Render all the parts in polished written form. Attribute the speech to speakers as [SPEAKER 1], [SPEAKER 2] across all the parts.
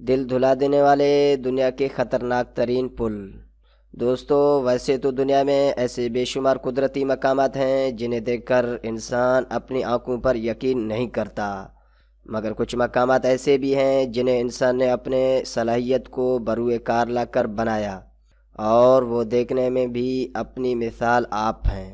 [SPEAKER 1] دل دھلا دینے والے دنیا کے خطرناک ترین پل۔ دوستو، ویسے تو دنیا میں ایسے بے شمار قدرتی مقامات ہیں جنہیں دیکھ کر انسان اپنی آنکھوں پر یقین نہیں کرتا، مگر کچھ مقامات ایسے بھی ہیں جنہیں انسان نے اپنے صلاحیت کو بروئے کار لا کر بنایا، اور وہ دیکھنے میں بھی اپنی مثال آپ ہیں۔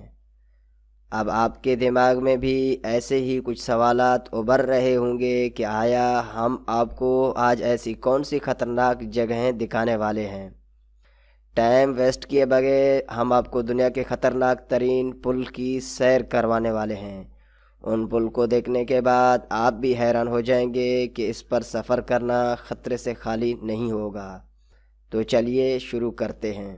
[SPEAKER 1] اب آپ کے دماغ میں بھی ایسے ہی کچھ سوالات ابھر رہے ہوں گے کہ آیا ہم آپ کو آج ایسی کون سی خطرناک جگہیں دکھانے والے ہیں۔ ٹائم ویسٹ کیے بغیر ہم آپ کو دنیا کے خطرناک ترین پل کی سیر کروانے والے ہیں۔ ان پل کو دیکھنے کے بعد آپ بھی حیران ہو جائیں گے کہ اس پر سفر کرنا خطرے سے خالی نہیں ہوگا۔ تو چلیے شروع کرتے ہیں۔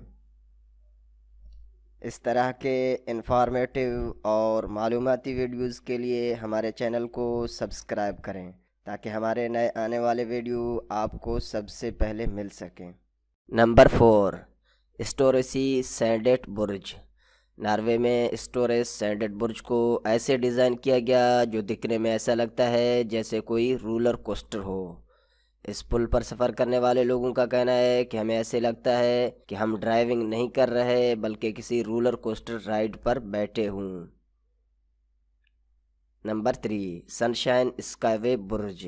[SPEAKER 1] اس طرح کے انفارمیٹیو اور معلوماتی ویڈیوز کے لیے ہمارے چینل کو سبسکرائب کریں تاکہ ہمارے نئے آنے والے ویڈیو آپ کو سب سے پہلے مل سکیں۔ نمبر 4، اسٹوریسی سینڈٹ برج۔ ناروے میں اسٹوریس سینڈٹ برج کو ایسے ڈیزائن کیا گیا جو دکھنے میں ایسا لگتا ہے جیسے کوئی رولر کوسٹر ہو۔ اس پل پر سفر کرنے والے لوگوں کا کہنا ہے کہ ہمیں ایسے لگتا ہے کہ ہم ڈرائیونگ نہیں کر رہے بلکہ کسی رولر کوسٹر رائیڈ پر بیٹھے ہوں۔ نمبر 3، سن شائن اسکائی وے برج۔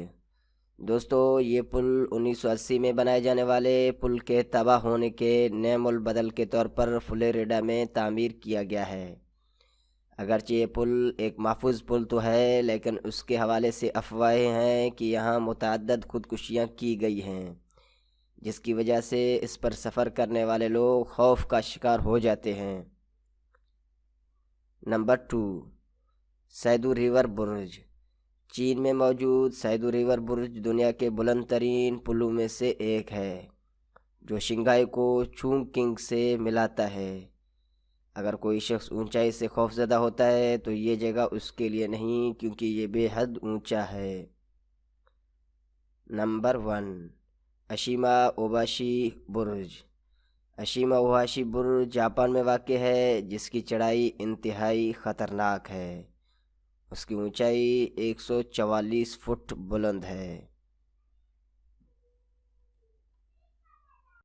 [SPEAKER 1] دوستو، یہ پل 1980 میں بنائے جانے والے پل کے تباہ ہونے کے نعم البدل کے طور پر فلوریڈا میں تعمیر کیا گیا ہے۔ اگرچہ یہ پل ایک محفوظ پل تو ہے، لیکن اس کے حوالے سے افواہیں ہیں کہ یہاں متعدد خودکشیاں کی گئی ہیں، جس کی وجہ سے اس پر سفر کرنے والے لوگ خوف کا شکار ہو جاتے ہیں۔ نمبر 2، سیدو ریور برج۔ چین میں موجود سیدو ریور برج دنیا کے بلند ترین پلوں میں سے ایک ہے، جو شنگھائی کو چونگ کنگ سے ملاتا ہے۔ اگر کوئی شخص اونچائی سے خوفزدہ ہوتا ہے تو یہ جگہ اس کے لیے نہیں، کیونکہ یہ بے حد اونچا ہے۔ نمبر 1، اشیما اوباشی برج۔ اشیما اوباشی برج جاپان میں واقع ہے، جس کی چڑھائی انتہائی خطرناک ہے۔ اس کی اونچائی 144 فٹ بلند ہے۔